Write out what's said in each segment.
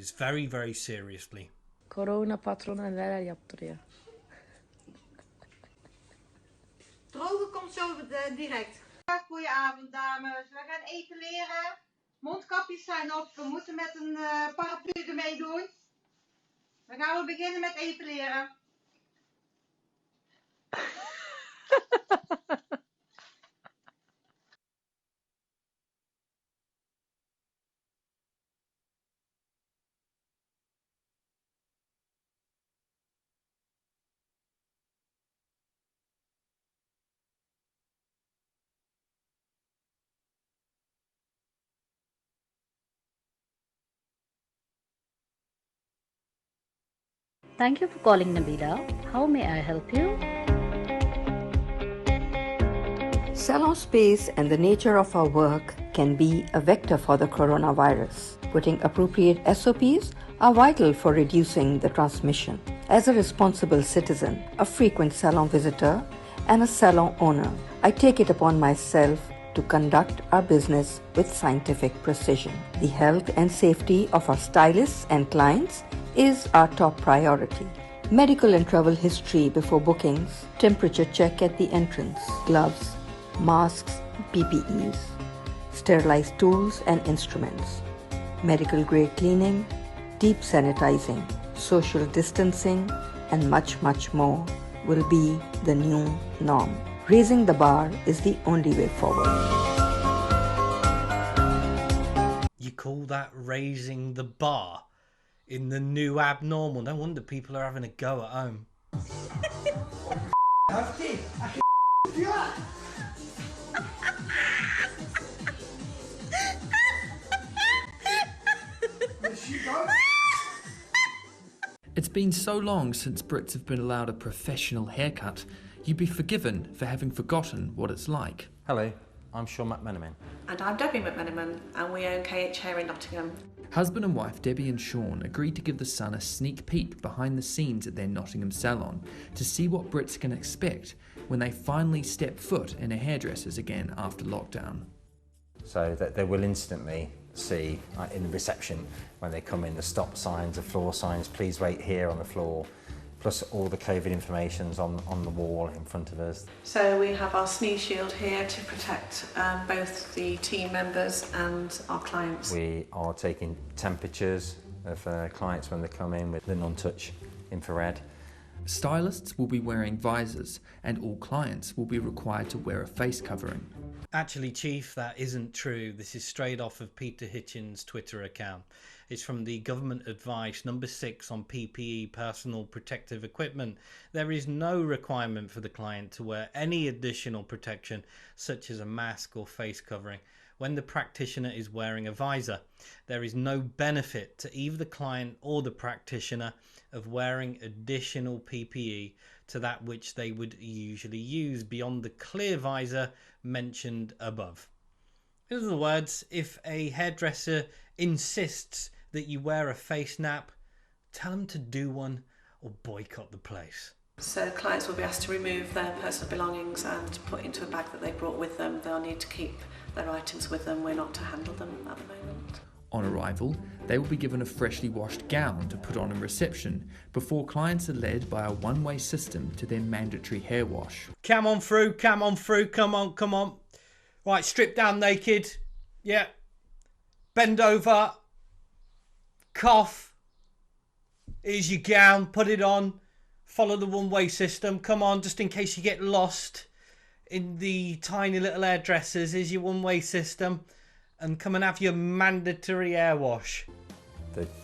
this very, very seriously. Corona patrona neler yaptırıyor. Drogen komt zo direct. Goedenavond dames, we gaan epileren. Mondkapjes zijn op, we moeten met een paraplu ermee doen. Dan gaan we beginnen met epileren. Thank you for calling Nabila. How may I help you? Salon space and the nature of our work can be a vector for the coronavirus. Putting appropriate SOPs are vital for reducing the transmission. As a responsible citizen, a frequent salon visitor, and a salon owner, I take it upon myself to conduct our business with scientific precision. The health and safety of our stylists and clients is our top priority. Medical and travel history before bookings, temperature check at the entrance, gloves, masks, PPEs, sterilized tools and instruments, medical grade cleaning, deep sanitizing, social distancing, and much, much more will be the new norm. Raising the bar is the only way forward. You call that raising the bar in the new abnormal? No wonder people are having a go at home. It's been so long since Brits have been allowed a professional haircut, you'd be forgiven for having forgotten what it's like. Hello, I'm Sean McMenamin. And I'm Debbie McMenamin, and we own KH Hair in Nottingham. Husband and wife Debbie and Sean agreed to give the Sun a sneak peek behind the scenes at their Nottingham salon to see what Brits can expect when they finally step foot in a hairdresser's again after lockdown. So that they will instantly see in the reception when they come in the stop signs, the floor signs, please wait here on the floor, plus all the COVID information's on the wall in front of us. So we have our sneeze shield here to protect both the team members and our clients. We are taking temperatures of clients when they come in with the non-touch infrared. Stylists will be wearing visors and all clients will be required to wear a face covering. Actually, Chief, that isn't true. This is straight off of Peter Hitchin's Twitter account. It's from the government advice number 6 on PPE, personal protective equipment. There is no requirement for the client to wear any additional protection, such as a mask or face covering, when the practitioner is wearing a visor. There is no benefit to either the client or the practitioner of wearing additional PPE to that which they would usually use beyond the clear visor mentioned above. In other words, if a hairdresser insists that you wear a face nap, tell them to do one or boycott the place. So clients will be asked to remove their personal belongings and put into a bag that they brought with them. They'll need to keep their items with them. We're not to handle them at the moment. On arrival, they will be given a freshly washed gown to put on in reception before clients are led by a one-way system to their mandatory hair wash. Come on through, come on through, come on, come on. Right, strip down naked. Yeah. Bend over. Cough. Here's your gown, put it on. Follow the one-way system. Come on, just in case you get lost in the tiny little hairdressers. Here's your one-way system. And come and have your mandatory hair wash.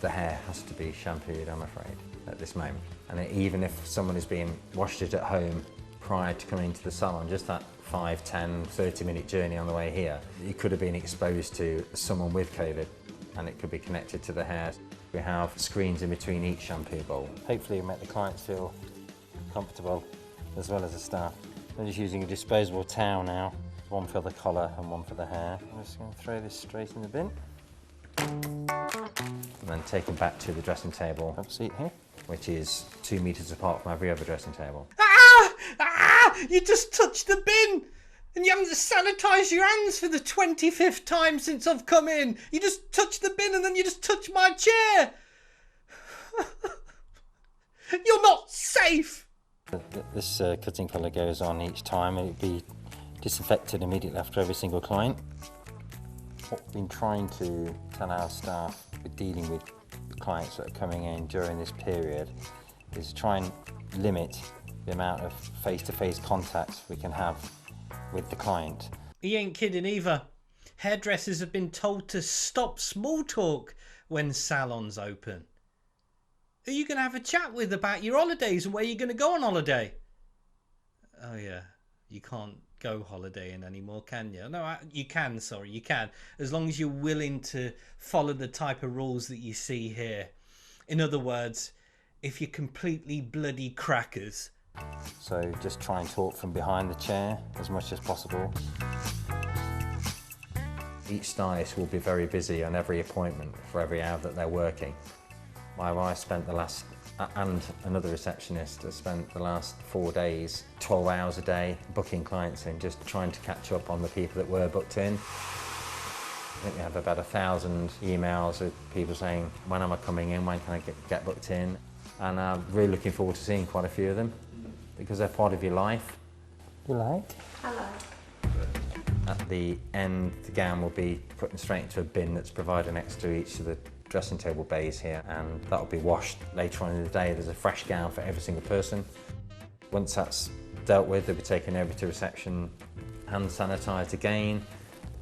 The hair has to be shampooed, I'm afraid, at this moment. And even if someone is being washed it at home prior to coming into the salon, just that 5, 10, 30-minute journey on the way here, you could have been exposed to someone with COVID and it could be connected to the hair. We have screens in between each shampoo bowl. Hopefully we make the clients feel comfortable as well as the staff. I'm just using a disposable towel now. One for the collar and one for the hair. I'm just going to throw this straight in the bin. And then take them back to the dressing table seat here, which is 2 meters apart from every other dressing table. You just touched the bin! And you haven't sanitised your hands for the 25th time since I've come in. You just touched the bin and then you just touched my chair. safe. This cutting colour goes on each time. It would be disinfected immediately after every single client. What we've been trying to tell our staff with dealing with clients that are coming in during this period is try and limit the amount of face-to-face contacts we can have with the client. He ain't kidding either. Hairdressers have been told to stop small talk when salons open. Who are you going to have a chat with about your holidays and where you're going to go on holiday? Oh yeah, you can't go holidaying anymore, can you? No, you can, sorry, you can. As long as you're willing to follow the type of rules that you see here. In other words, if you're completely bloody crackers. So just try and talk from behind the chair as much as possible. Each stylist will be very busy on every appointment for every hour that they're working. My wife spent the last, and another receptionist has spent the last 4 days, 12 hours a day, booking clients in, just trying to catch up on the people that were booked in. I think we have about 1,000 emails with people saying, when am I coming in, when can I get booked in? And I'm really looking forward to seeing quite a few of them, because they're part of your life. You like? Hello. At the end, the gown will be put straight into a bin that's provided next to each of the dressing table bays here, and that'll be washed later on in the day. There's a fresh gown for every single person. Once that's dealt with, they'll be taken over to reception, hand sanitised again,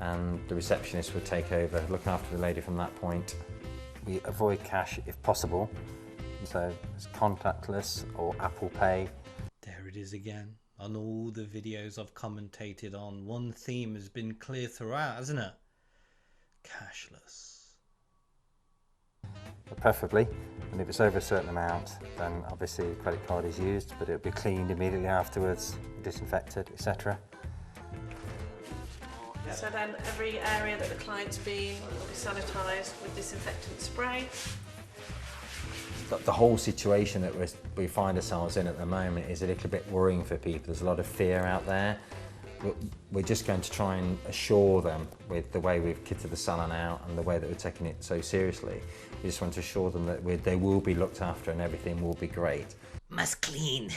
and the receptionist will take over, look after the lady from that point. We avoid cash if possible, so it's contactless or Apple Pay. There it is again. On all the videos I've commentated on, one theme has been clear throughout, hasn't it? Cashless. But preferably, and if it's over a certain amount, then obviously the credit card is used, but it'll be cleaned immediately afterwards, disinfected, etc. So then every area that the client's been will be sanitised with disinfectant spray. The whole situation that we find ourselves in at the moment is a little bit worrying for people. There's a lot of fear out there. We're just going to try and assure them with the way we've kitted the salon out and the way that we're taking it so seriously. We just want to assure them that they will be looked after and everything will be great. Must clean,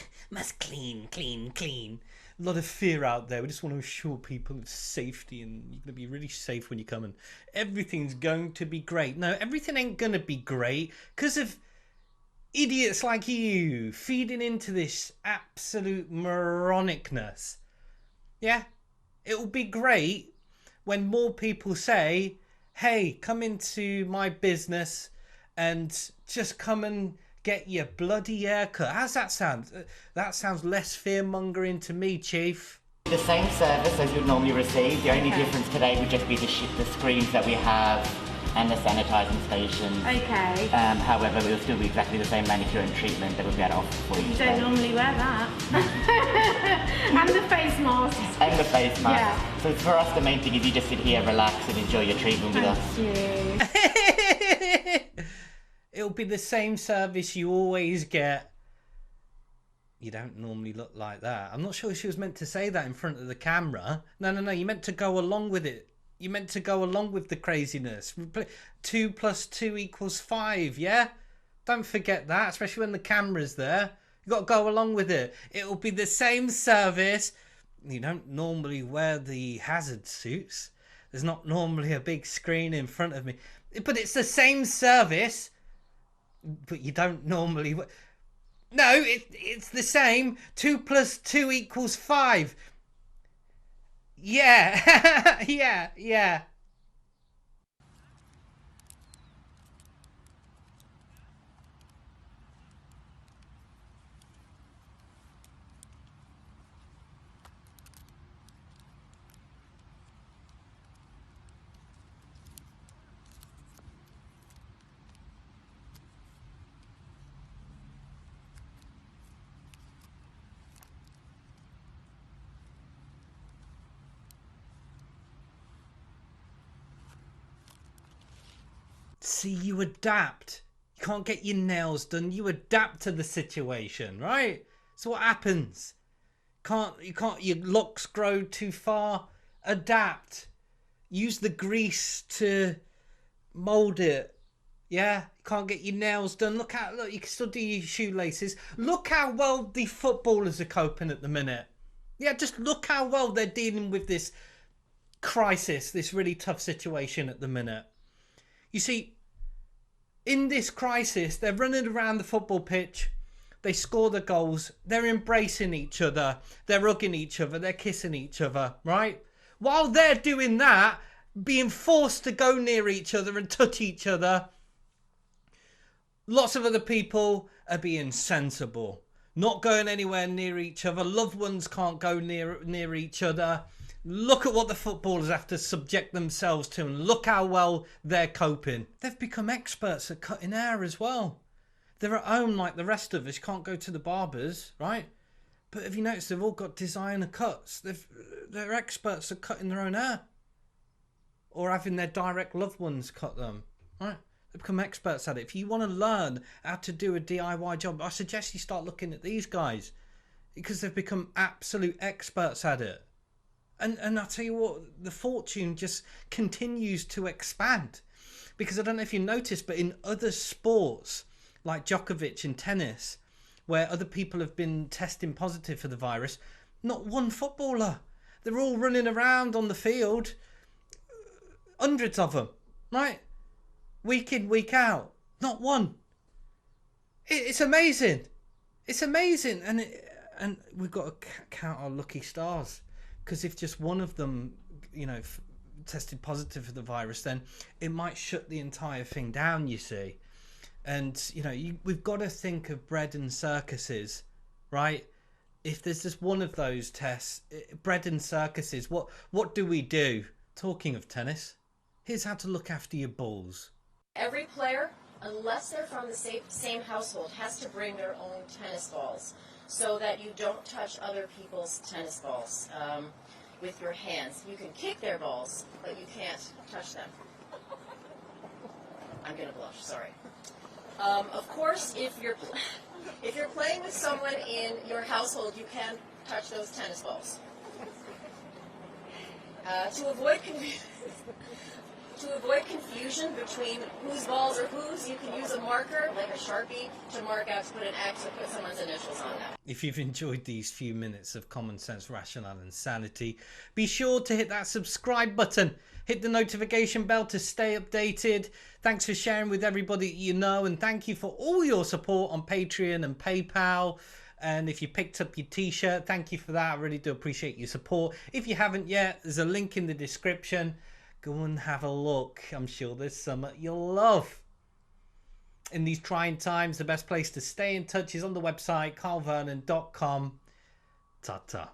clean. A lot of fear out there. We just want to assure people of safety, and you're going to be really safe when you come, and everything's going to be great. No, everything ain't going to be great because of idiots like you feeding into this absolute moronicness. Yeah, it'll be great when more people say, hey, come into my business and just come and get your bloody haircut. How's that sound? That sounds less fear-mongering to me, Chief. The same service as you'd normally receive. The only difference today would just be the screens that we have and the sanitising station. Okay. However, it will still be exactly the same manicure and treatment that we'll be able to offer for you. You don't normally wear that. And the face mask. And the face mask. Yeah. So for us, the main thing is you just sit here, relax and enjoy your treatment with us. Thank you. It'll be the same service you always get. You don't normally look like that. I'm not sure she was meant to say that in front of the camera. No, you meant to go along with it. You meant to go along with the craziness. 2 + 2 = 5, yeah? Don't forget that, especially when the camera's there. You got to go along with it. It'll be the same service. You don't normally wear the hazard suits. There's not normally a big screen in front of me. But it's the same service. But you don't normally... No, it's the same. 2 + 2 = 5. Yeah, yeah. See, you adapt. You can't get your nails done. You adapt to the situation, right? So what happens? You can't. Your locks grow too far. Adapt. Use the grease to mold it. Yeah, you can't get your nails done. Look, you can still do your shoelaces. Look how well the footballers are coping at the minute. Yeah, just look how well they're dealing with this crisis, this really tough situation at the minute. You see, in this crisis, they're running around the football pitch. They score the goals. They're embracing each other. They're hugging each other. They're kissing each other, right? While they're doing that, being forced to go near each other and touch each other, lots of other people are being sensible, not going anywhere near each other. Loved ones can't go near each other. Look at what the footballers have to subject themselves to, and look how well they're coping. They've become experts at cutting hair as well. They're at home like the rest of us. You can't go to the barbers, right? But have you noticed they've all got designer cuts? They're experts at cutting their own hair, or having their direct loved ones cut them, right? They've become experts at it. If you want to learn how to do a DIY job, I suggest you start looking at these guys, because they've become absolute experts at it. And I'll tell you what, the fortune just continues to expand. Because I don't know if you noticed, but in other sports, like Djokovic in tennis, where other people have been testing positive for the virus, not one footballer. They're all running around on the field, hundreds of them, right? Week in, week out, not one. It's amazing. It's amazing. And we've got to count our lucky stars. Because if just one of them, tested positive for the virus, then it might shut the entire thing down, you see. And, we've got to think of bread and circuses, right? If there's just one of those tests, bread and circuses, what do we do? Talking of tennis, here's how to look after your balls. Every player, unless they're from the same household, has to bring their own tennis balls so that you don't touch other people's tennis balls with your hands. You can kick their balls, but you can't touch them. I'm going to blush, sorry. Of course, if you're playing with someone in your household, you can touch those tennis balls. To avoid confusion between whose balls are whose, you can use a marker, like a Sharpie, to mark out, to put an X or put someone's initials on that. If you've enjoyed these few minutes of common sense, rationale and sanity, be sure to hit that subscribe button. Hit the notification bell to stay updated. Thanks for sharing with everybody that you know, and thank you for all your support on Patreon and PayPal. And if you picked up your t-shirt, thank you for that. I really do appreciate your support. If you haven't yet, there's a link in the description. Go and have a look. I'm sure there's some you'll love. In these trying times, the best place to stay in touch is on the website, karlvernon.com. Ta-ta.